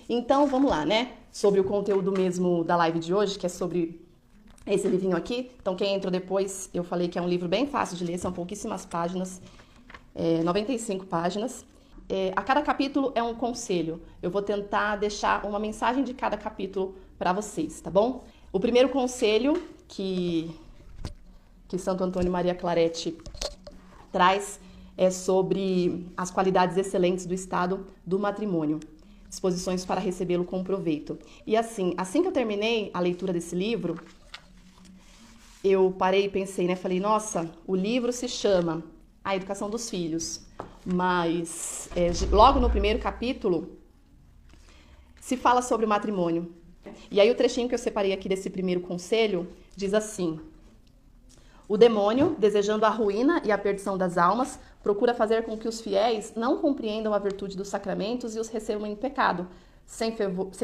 Então, vamos lá, né? Sobre o conteúdo mesmo da live de hoje, que é sobre esse livrinho aqui. Então, quem entrou depois, eu falei que é um livro bem fácil de ler, são pouquíssimas páginas, 95 páginas. A cada capítulo é um conselho. Eu vou tentar deixar uma mensagem de cada capítulo para vocês, tá bom? O primeiro conselho que Santo Antônio Maria Claret traz é sobre as qualidades excelentes do estado do matrimônio, disposições para recebê-lo com proveito. E assim que eu terminei a leitura desse livro, eu parei e pensei, né? Falei, nossa, o livro se chama A Educação dos Filhos, mas logo no primeiro capítulo se fala sobre o matrimônio. E aí o trechinho que eu separei aqui desse primeiro conselho diz assim: o demônio, desejando a ruína e a perdição das almas, procura fazer com que os fiéis não compreendam a virtude dos sacramentos e os recebam em pecado, sem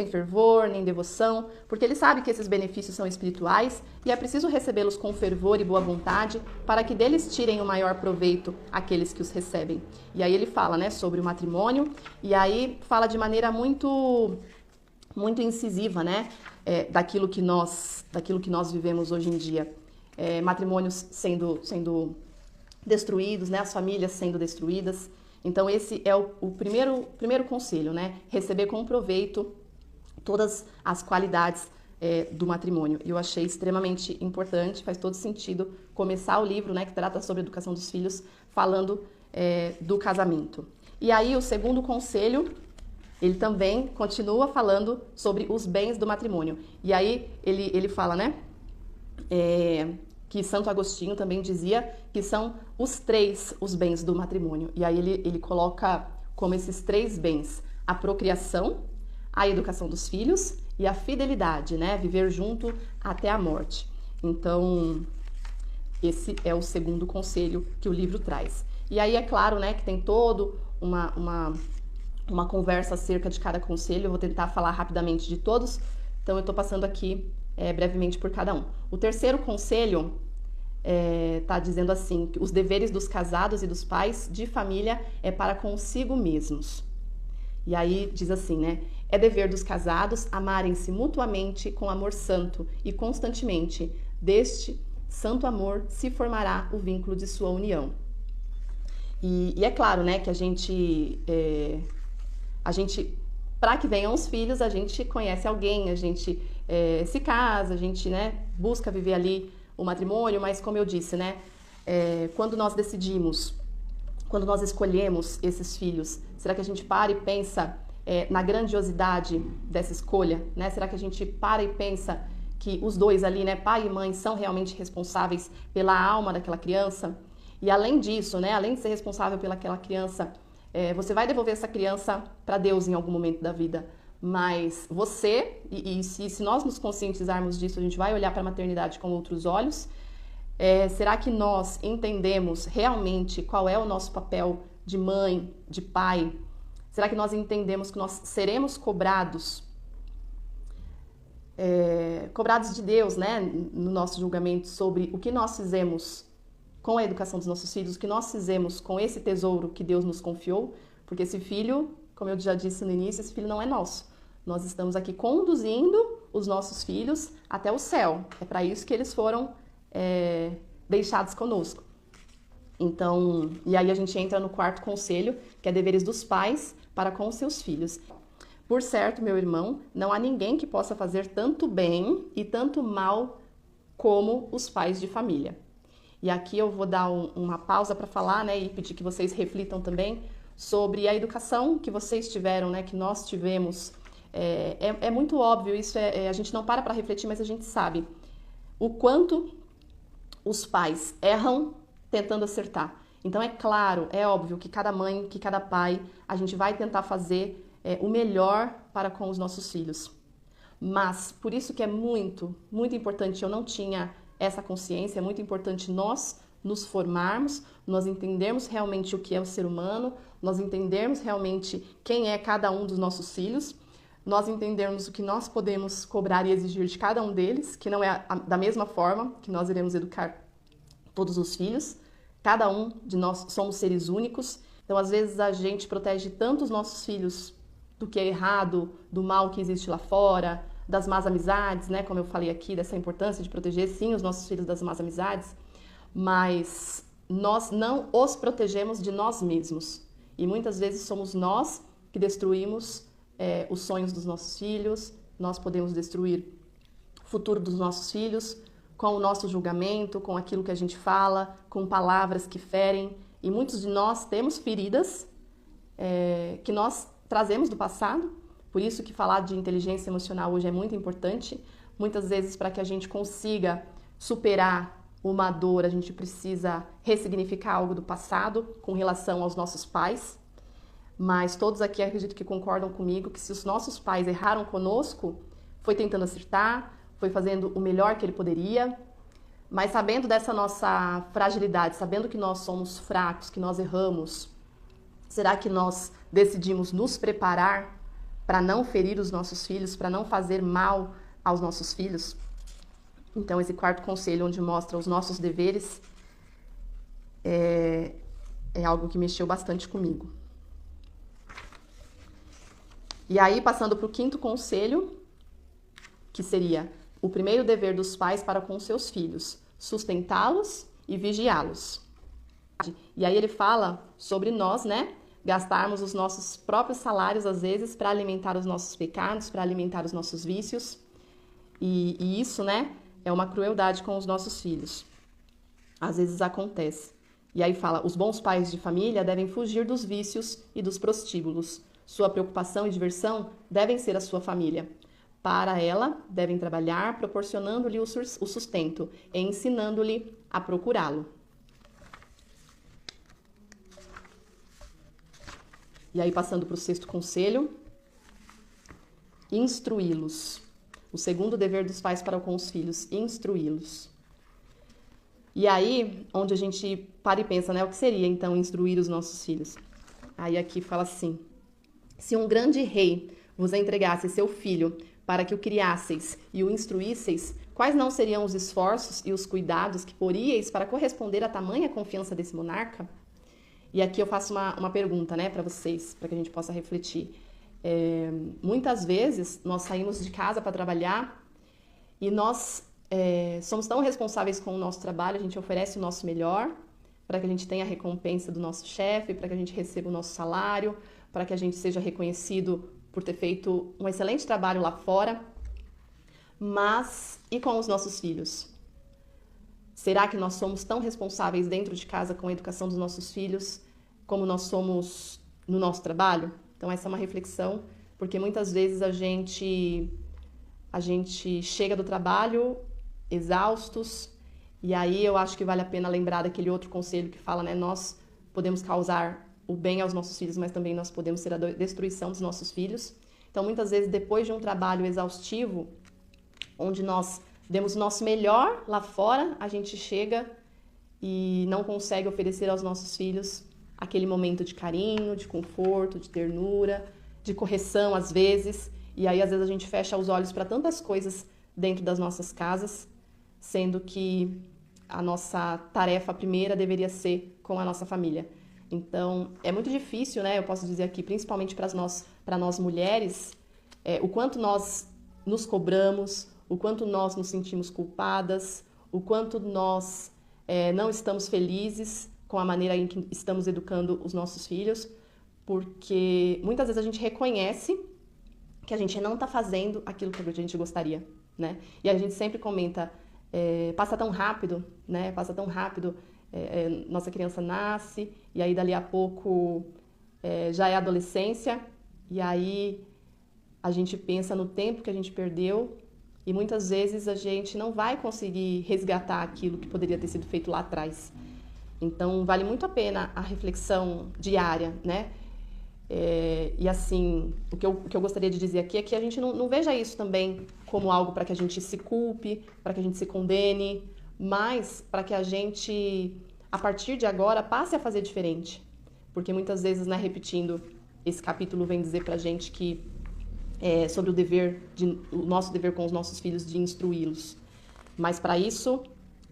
fervor nem devoção, porque ele sabe que esses benefícios são espirituais e é preciso recebê-los com fervor e boa vontade para que deles tirem o maior proveito aqueles que os recebem. E aí ele fala, né, sobre o matrimônio, e aí fala de maneira muito incisiva, né, daquilo que nós vivemos hoje em dia. Matrimônios sendo destruídos, né, as famílias sendo destruídas. Então esse é o primeiro conselho, né, receber com proveito todas as qualidades do matrimônio. E eu achei extremamente importante, faz todo sentido começar o livro, né, que trata sobre a educação dos filhos, falando do casamento. E aí o segundo conselho, ele também continua falando sobre os bens do matrimônio. E aí ele fala, né, que Santo Agostinho também dizia que são os bens do matrimônio. E aí ele coloca como esses 3 bens: a procriação, a educação dos filhos e a fidelidade, né? Viver junto até a morte. Então, esse é o segundo conselho que o livro traz. E aí é claro, né, que tem todo uma conversa acerca de cada conselho. Eu vou tentar falar rapidamente de todos, então eu estou passando aqui brevemente por cada um. O terceiro conselho está dizendo assim, que os deveres dos casados e dos pais de família é para consigo mesmos. E aí diz assim, né? É dever dos casados amarem-se mutuamente com amor santo e constantemente. Deste santo amor se formará o vínculo de sua união. E é claro, né, que a gente para que venham os filhos, a gente conhece alguém, a gente se casa, a gente, né, busca viver ali o matrimônio, mas como eu disse, né, quando nós escolhemos esses filhos, será que a gente para e pensa na grandiosidade dessa escolha, né? Será que a gente para e pensa que os dois ali, né, pai e mãe, são realmente responsáveis pela alma daquela criança? E além disso, né, além de ser responsável pelaquela criança, você vai devolver essa criança para Deus em algum momento da vida. Mas você, se nós nos conscientizarmos disso, a gente vai olhar para a maternidade com outros olhos. Será que nós entendemos realmente qual é o nosso papel de mãe, de pai? Será que nós entendemos que nós seremos cobrados de Deus, né, no nosso julgamento sobre o que nós fizemos com a educação dos nossos filhos, o que nós fizemos com esse tesouro que Deus nos confiou? Porque esse filho, como eu já disse no início, esse filho não é nosso. Nós estamos aqui conduzindo os nossos filhos até o céu. É para isso que eles foram deixados conosco. Então, e aí a gente entra no quarto conselho, que é deveres dos pais para com os seus filhos. Por certo, meu irmão, não há ninguém que possa fazer tanto bem e tanto mal como os pais de família. E aqui eu vou dar uma pausa para falar, né, e pedir que vocês reflitam também sobre a educação que vocês tiveram, né, que nós tivemos. É muito óbvio, isso a gente não para refletir, mas a gente sabe o quanto os pais erram tentando acertar. Então é claro, é óbvio que cada mãe, que cada pai, a gente vai tentar fazer o melhor para com os nossos filhos. Mas por isso que é muito, muito importante, eu não tinha essa consciência, é muito importante nós nos formarmos, nós entendermos realmente o que é o ser humano, nós entendermos realmente quem é cada um dos nossos filhos, nós entendermos o que nós podemos cobrar e exigir de cada um deles, que não é da mesma forma que nós iremos educar todos os filhos. Cada um de nós somos seres únicos, então às vezes a gente protege tanto os nossos filhos do que é errado, do mal que existe lá fora, das más amizades, né? Como eu falei aqui, dessa importância de proteger, sim, os nossos filhos das más amizades, mas nós não os protegemos de nós mesmos. E muitas vezes somos nós que destruímos os sonhos dos nossos filhos, nós podemos destruir o futuro dos nossos filhos com o nosso julgamento, com aquilo que a gente fala, com palavras que ferem. E muitos de nós temos feridas que nós trazemos do passado, por isso que falar de inteligência emocional hoje é muito importante. Muitas vezes, para que a gente consiga superar uma dor, a gente precisa ressignificar algo do passado com relação aos nossos pais. Mas todos aqui acredito que concordam comigo que se os nossos pais erraram conosco, foi tentando acertar, foi fazendo o melhor que ele poderia, mas sabendo dessa nossa fragilidade, sabendo que nós somos fracos, que nós erramos, será que nós decidimos nos preparar para não ferir os nossos filhos, para não fazer mal aos nossos filhos? Então, esse quarto conselho, onde mostra os nossos deveres, é algo que mexeu bastante comigo. E aí, passando para o quinto conselho, que seria o primeiro dever dos pais para com seus filhos, sustentá-los e vigiá-los. E aí ele fala sobre nós, né? Gastarmos os nossos próprios salários, às vezes, para alimentar os nossos pecados, para alimentar os nossos vícios. E isso, né, é uma crueldade com os nossos filhos. Às vezes acontece. E aí fala, os bons pais de família devem fugir dos vícios e dos prostíbulos. Sua preocupação e diversão devem ser a sua família. Para ela, devem trabalhar, proporcionando-lhe o sustento e ensinando-lhe a procurá-lo. E aí, passando para o sexto conselho, instruí-los. O segundo dever dos pais para com os filhos, instruí-los. E aí, onde a gente para e pensa, né? O que seria, então, instruir os nossos filhos? Aí aqui fala assim, se um grande rei vos entregasse seu filho para que o criasseis e o instruísseis, quais não seriam os esforços e os cuidados que poríeis para corresponder a tamanha confiança desse monarca? E aqui eu faço uma pergunta, né, para vocês, para que a gente possa refletir. Muitas vezes nós saímos de casa para trabalhar e nós somos tão responsáveis com o nosso trabalho, a gente oferece o nosso melhor para que a gente tenha a recompensa do nosso chefe, para que a gente receba o nosso salário, para que a gente seja reconhecido por ter feito um excelente trabalho lá fora. Mas e com os nossos filhos? Será que nós somos tão responsáveis dentro de casa com a educação dos nossos filhos como nós somos no nosso trabalho? Então essa é uma reflexão, porque muitas vezes a gente chega do trabalho exaustos, e aí eu acho que vale a pena lembrar daquele outro conselho que fala, né, nós podemos causar o bem aos nossos filhos, mas também nós podemos ser a destruição dos nossos filhos. Então muitas vezes depois de um trabalho exaustivo, onde nós demos o nosso melhor lá fora, a gente chega e não consegue oferecer aos nossos filhos aquele momento de carinho, de conforto, de ternura, de correção às vezes. E aí às vezes a gente fecha os olhos para tantas coisas dentro das nossas casas, sendo que a nossa tarefa primeira deveria ser com a nossa família. Então é muito difícil, né? Eu posso dizer aqui, principalmente para nós mulheres, o quanto nós nos cobramos, o quanto nós nos sentimos culpadas, o quanto nós não estamos felizes com a maneira em que estamos educando os nossos filhos, porque muitas vezes a gente reconhece que a gente não está fazendo aquilo que a gente gostaria, né? E a gente sempre comenta, passa tão rápido, né? Passa tão rápido, nossa criança nasce, e aí dali a pouco já é adolescência, e aí a gente pensa no tempo que a gente perdeu, e muitas vezes a gente não vai conseguir resgatar aquilo que poderia ter sido feito lá atrás. Então, vale muito a pena a reflexão diária, né? E assim, o que eu gostaria de dizer aqui é que a gente não veja isso também como algo para que a gente se culpe, para que a gente se condene, mas para que a gente, a partir de agora, passe a fazer diferente. Porque muitas vezes, né, repetindo, esse capítulo vem dizer pra gente que sobre o nosso dever com os nossos filhos de instruí-los. Mas para isso,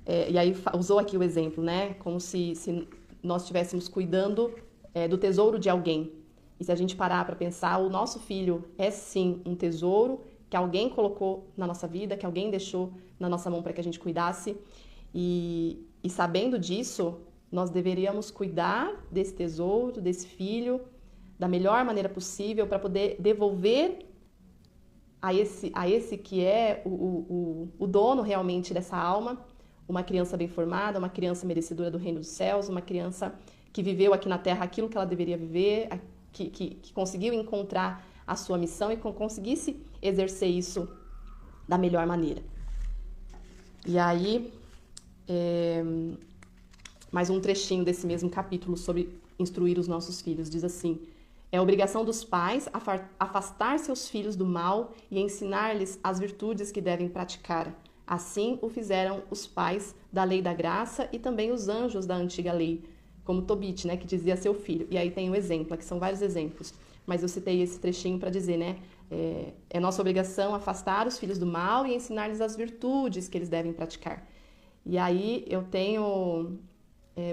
e aí usou aqui o exemplo, né? Como se nós estivéssemos cuidando do tesouro de alguém. E se a gente parar para pensar, o nosso filho é sim um tesouro que alguém colocou na nossa vida, que alguém deixou na nossa mão para que a gente cuidasse. E sabendo disso, nós deveríamos cuidar desse tesouro, desse filho, da melhor maneira possível para poder devolver a esse que é o dono realmente dessa alma, uma criança bem formada, uma criança merecedora do reino dos céus, uma criança que viveu aqui na terra aquilo que ela deveria viver, que conseguiu encontrar a sua missão e conseguisse exercer isso da melhor maneira. E aí, mais um trechinho desse mesmo capítulo sobre instruir os nossos filhos, diz assim: é obrigação dos pais afastar seus filhos do mal e ensinar-lhes as virtudes que devem praticar. Assim o fizeram os pais da lei da graça e também os anjos da antiga lei, como Tobit, né, que dizia a seu filho. E aí tem o exemplo, aqui são vários exemplos, mas eu citei esse trechinho para dizer, né, é nossa obrigação afastar os filhos do mal e ensinar-lhes as virtudes que eles devem praticar. E aí eu tenho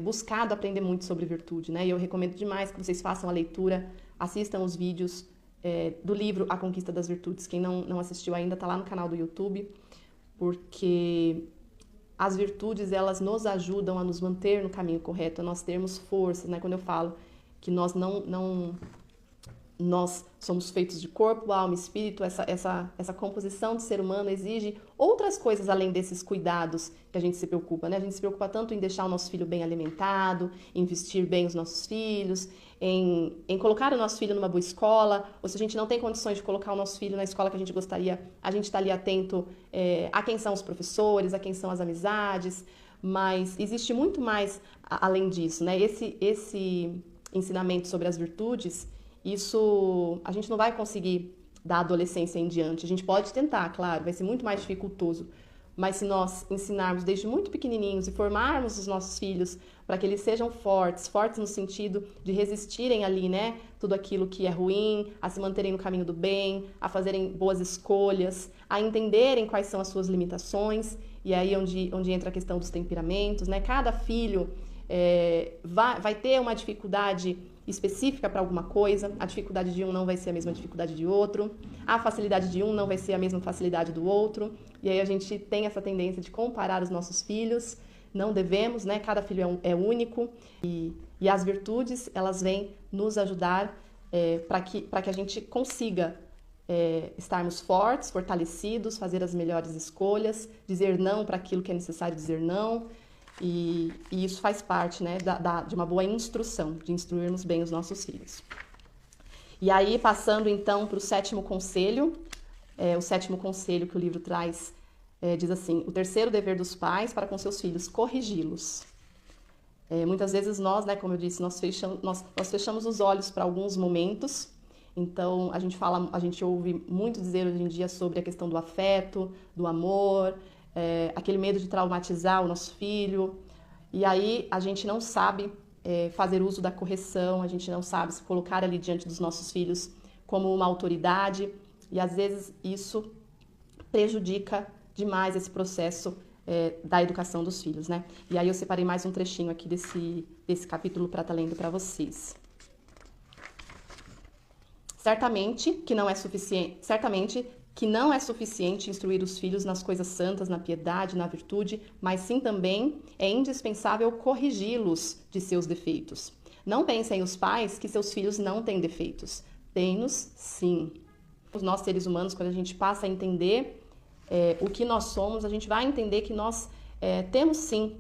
buscado aprender muito sobre virtude, né, e eu recomendo demais que vocês façam a leitura, assistam os vídeos do livro A Conquista das Virtudes. Quem não assistiu ainda, está lá no canal do YouTube, porque as virtudes, elas nos ajudam a nos manter no caminho correto, a nós termos força, né? Quando eu falo que nós nós somos feitos de corpo, alma e espírito, essa composição de ser humano exige outras coisas além desses cuidados que a gente se preocupa, né? A gente se preocupa tanto em deixar o nosso filho bem alimentado, em vestir bem os nossos filhos, em colocar o nosso filho numa boa escola, ou se a gente não tem condições de colocar o nosso filho na escola que a gente gostaria, a gente está ali atento a quem são os professores, a quem são as amizades, mas existe muito mais além disso, né? Esse ensinamento sobre as virtudes, isso a gente não vai conseguir da adolescência em diante. A gente pode tentar, claro, vai ser muito mais dificultoso. Mas se nós ensinarmos desde muito pequenininhos e formarmos os nossos filhos para que eles sejam fortes no sentido de resistirem ali, né, tudo aquilo que é ruim, a se manterem no caminho do bem, a fazerem boas escolhas, a entenderem quais são as suas limitações, e aí onde entra a questão dos temperamentos, né? Cada filho vai ter uma dificuldade específica para alguma coisa, a dificuldade de um não vai ser a mesma dificuldade de outro, a facilidade de um não vai ser a mesma facilidade do outro, e aí a gente tem essa tendência de comparar os nossos filhos, não devemos, né? Cada filho é único, e as virtudes, elas vêm nos ajudar para que a gente consiga estarmos fortes, fortalecidos, fazer as melhores escolhas, dizer não para aquilo que é necessário dizer não. E isso faz parte, né, de uma boa instrução, de instruirmos bem os nossos filhos. E aí, passando então para o sétimo conselho que o livro traz, diz assim: o terceiro dever dos pais para com seus filhos, corrigi-los. Muitas vezes nós, né, como eu disse, nós fechamos os olhos para alguns momentos. Então, a gente ouve muito dizer hoje em dia sobre a questão do afeto, do amor, aquele medo de traumatizar o nosso filho, e aí a gente não sabe fazer uso da correção, a gente não sabe se colocar ali diante dos nossos filhos como uma autoridade, e às vezes isso prejudica demais esse processo da educação dos filhos, né? E aí eu separei mais um trechinho aqui desse capítulo para estar lendo para vocês. Certamente que não é suficiente instruir os filhos nas coisas santas, na piedade, na virtude, mas sim também é indispensável corrigi-los de seus defeitos. Não pensem os pais que seus filhos não têm defeitos. Têm-nos, sim. Nós, seres humanos, quando a gente passa a entender o que nós somos, a gente vai entender que nós temos, sim,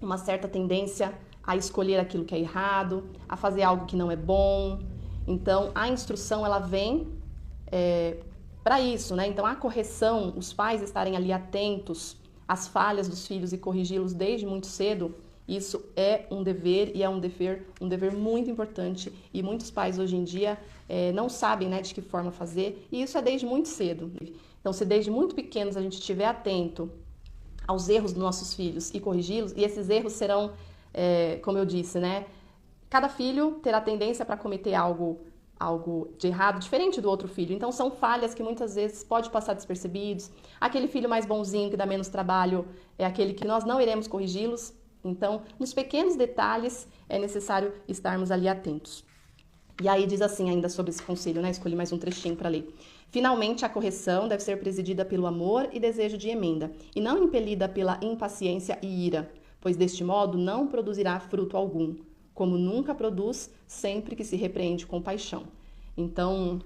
uma certa tendência a escolher aquilo que é errado, a fazer algo que não é bom. Então, a instrução, ela vem para isso, né? Então, a correção, os pais estarem ali atentos às falhas dos filhos e corrigi-los desde muito cedo, isso é um dever, e é um dever muito importante, e muitos pais hoje em dia não sabem, né, de que forma fazer, e isso é desde muito cedo. Então, se desde muito pequenos a gente estiver atento aos erros dos nossos filhos e corrigi-los, e esses erros serão, como eu disse, né, cada filho terá tendência para cometer algo de errado, diferente do outro filho. Então, são falhas que muitas vezes pode passar despercebidos. Aquele filho mais bonzinho, que dá menos trabalho, é aquele que nós não iremos corrigi-los. Então, nos pequenos detalhes, é necessário estarmos ali atentos. E aí diz assim ainda sobre esse conselho, né? Escolhi mais um trechinho para ler. Finalmente, a correção deve ser presidida pelo amor e desejo de emenda, e não impelida pela impaciência e ira, pois deste modo não produzirá fruto algum, como nunca produz sempre que se repreende com paixão. Então,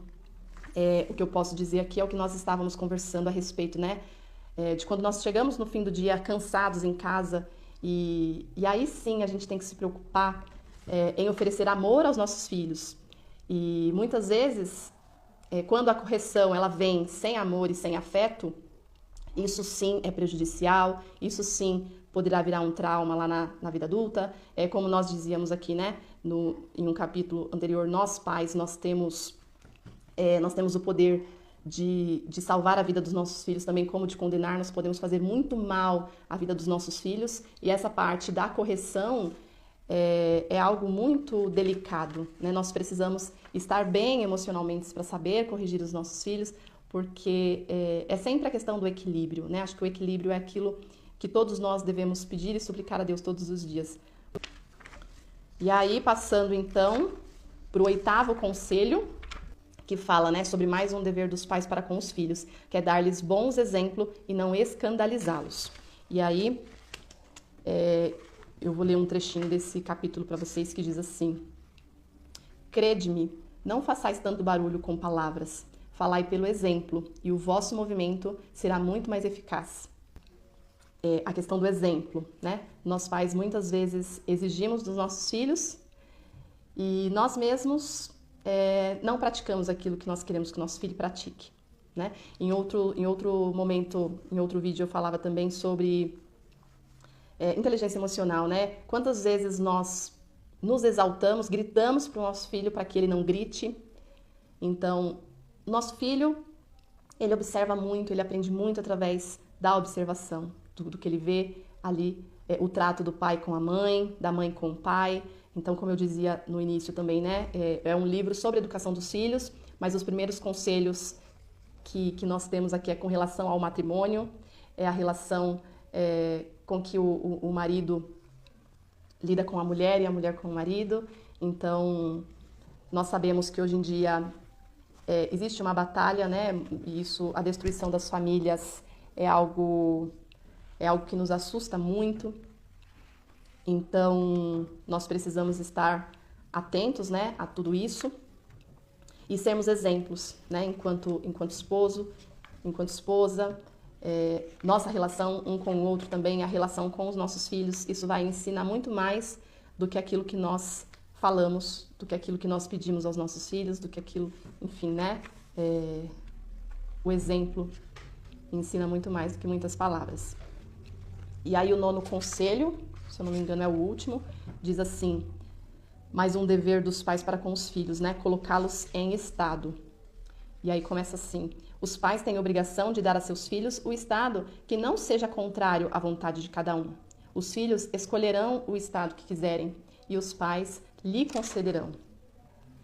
o que eu posso dizer aqui é o que nós estávamos conversando a respeito, né? De quando nós chegamos no fim do dia cansados em casa, e aí sim a gente tem que se preocupar em oferecer amor aos nossos filhos. E muitas vezes, quando a correção ela vem sem amor e sem afeto, isso sim é prejudicial, isso sim poderá virar um trauma lá na vida adulta. Como nós dizíamos aqui, né, em um capítulo anterior, nós pais, nós temos o poder de salvar a vida dos nossos filhos, também como de condenar, nós podemos fazer muito mal à vida dos nossos filhos, e essa parte da correção é algo muito delicado, né? Nós precisamos estar bem emocionalmente para saber corrigir os nossos filhos, porque é sempre a questão do equilíbrio, né? Acho que o equilíbrio é aquilo que todos nós devemos pedir e suplicar a Deus todos os dias. E aí, passando então para o 8º conselho, que fala, né, sobre mais um dever dos pais para com os filhos, que é dar-lhes bons exemplos e não escandalizá-los. E aí, eu vou ler um trechinho desse capítulo para vocês que diz assim: Crede-me, não façais tanto barulho com palavras, falai pelo exemplo, e o vosso movimento será muito mais eficaz. A questão do exemplo, né? Nós pais muitas vezes exigimos dos nossos filhos e nós mesmos não praticamos aquilo que nós queremos que o nosso filho pratique, né? Em outro momento, em outro vídeo, eu falava também sobre inteligência emocional, né? Quantas vezes nós nos exaltamos, gritamos para o nosso filho para que ele não grite. Então, nosso filho, ele observa muito, ele aprende muito através da observação, do que ele vê ali, o trato do pai com a mãe, da mãe com o pai. Então, como eu dizia no início também, né, é um livro sobre a educação dos filhos, mas os primeiros conselhos que nós temos aqui é com relação ao matrimônio, é a relação com que o marido lida com a mulher e a mulher com o marido. Então, nós sabemos que hoje em dia existe uma batalha, né, e a destruição das famílias é algo que nos assusta muito. Então, nós precisamos estar atentos, né, a tudo isso e sermos exemplos, né, enquanto esposo, enquanto esposa. Nossa relação um com o outro também, a relação com os nossos filhos, isso vai ensinar muito mais do que aquilo que nós falamos, do que aquilo que nós pedimos aos nossos filhos, do que aquilo, enfim, né, o exemplo ensina muito mais do que muitas palavras. E aí o 9º conselho, se eu não me engano é o último, diz assim: mais um dever dos pais para com os filhos, né? Colocá-los em estado. E aí começa assim: os pais têm a obrigação de dar a seus filhos o estado que não seja contrário à vontade de cada um. Os filhos escolherão o estado que quiserem e os pais lhe concederão.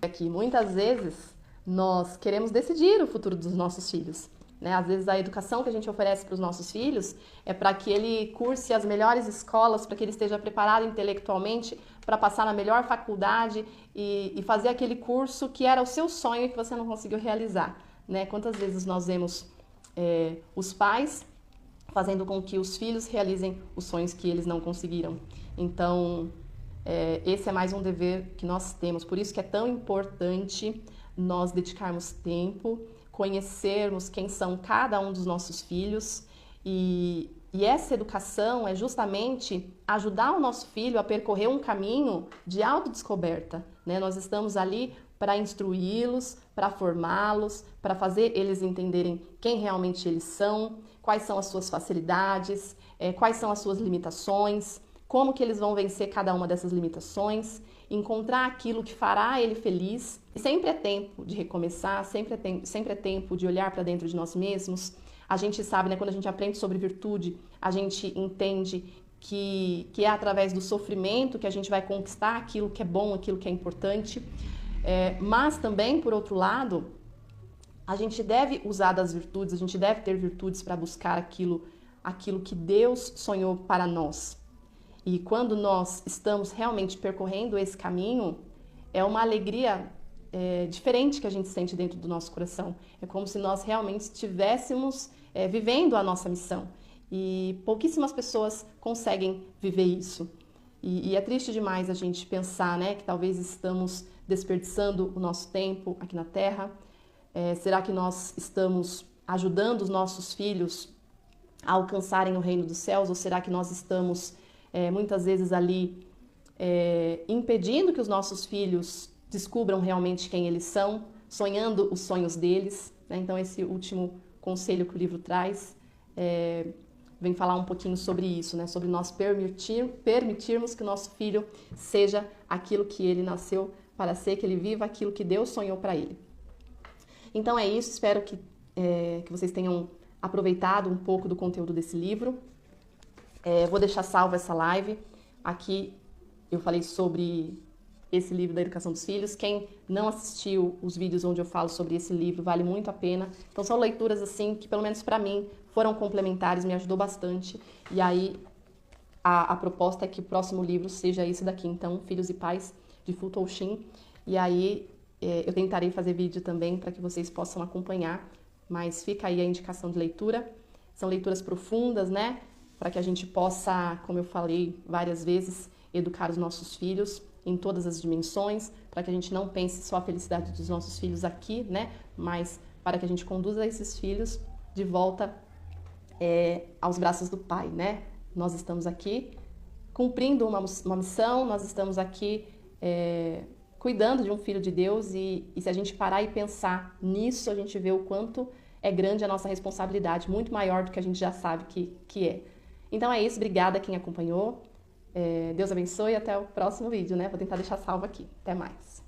Aqui, muitas vezes, nós queremos decidir o futuro dos nossos filhos, né? Às vezes a educação que a gente oferece para os nossos filhos é para que ele curse as melhores escolas, para que ele esteja preparado intelectualmente para passar na melhor faculdade e fazer aquele curso que era o seu sonho e que você não conseguiu realizar, né? Quantas vezes nós vemos os pais fazendo com que os filhos realizem os sonhos que eles não conseguiram. Então, esse é mais um dever que nós temos. Por isso que é tão importante nós dedicarmos tempo, conhecermos quem são cada um dos nossos filhos e essa educação é justamente ajudar o nosso filho a percorrer um caminho de autodescoberta, né? Nós estamos ali para instruí-los, para formá-los, para fazer eles entenderem quem realmente eles são, quais são as suas facilidades, quais são as suas limitações, como que eles vão vencer cada uma dessas limitações, encontrar aquilo que fará ele feliz. Sempre é tempo de recomeçar, sempre é tempo de olhar para dentro de nós mesmos. A gente sabe, né, quando a gente aprende sobre virtude, a gente entende que é através do sofrimento que a gente vai conquistar aquilo que é bom, aquilo que é importante. Mas também, por outro lado, a gente deve usar das virtudes, a gente deve ter virtudes para buscar aquilo que Deus sonhou para nós. E quando nós estamos realmente percorrendo esse caminho, é uma alegria diferente que a gente sente dentro do nosso coração. É como se nós realmente estivéssemos vivendo a nossa missão. E pouquíssimas pessoas conseguem viver isso. E é triste demais a gente pensar, né, que talvez estamos desperdiçando o nosso tempo aqui na Terra. Será que nós estamos ajudando os nossos filhos a alcançarem o reino dos céus? Ou será que nós estamos muitas vezes ali impedindo que os nossos filhos descubram realmente quem eles são, sonhando os sonhos deles, né? Então esse último conselho que o livro traz vem falar um pouquinho sobre isso, né? Sobre nós permitirmos que o nosso filho seja aquilo que ele nasceu para ser, que ele viva aquilo que Deus sonhou para ele. Então é isso, espero que vocês tenham aproveitado um pouco do conteúdo desse livro. Vou deixar salva essa live. Aqui eu falei sobre esse livro da educação dos filhos. Quem não assistiu os vídeos onde eu falo sobre esse livro, vale muito a pena. Então são leituras assim que, pelo menos para mim, foram complementares, me ajudou bastante. E aí a proposta é que o próximo livro seja esse daqui, então, Filhos e Pais, de Fu Tou Shin. E aí eu tentarei fazer vídeo também para que vocês possam acompanhar, mas fica aí a indicação de leitura. São leituras profundas, né? Para que a gente possa, como eu falei várias vezes, educar os nossos filhos em todas as dimensões, para que a gente não pense só a felicidade dos nossos filhos aqui, né? Mas para que a gente conduza esses filhos de volta aos braços do Pai, né? Nós estamos aqui cumprindo uma missão, nós estamos aqui cuidando de um filho de Deus e se a gente parar e pensar nisso, a gente vê o quanto é grande a nossa responsabilidade, muito maior do que a gente já sabe que é. Então é isso, obrigada a quem acompanhou. Deus abençoe e até o próximo vídeo, né? Vou tentar deixar salvo aqui. Até mais.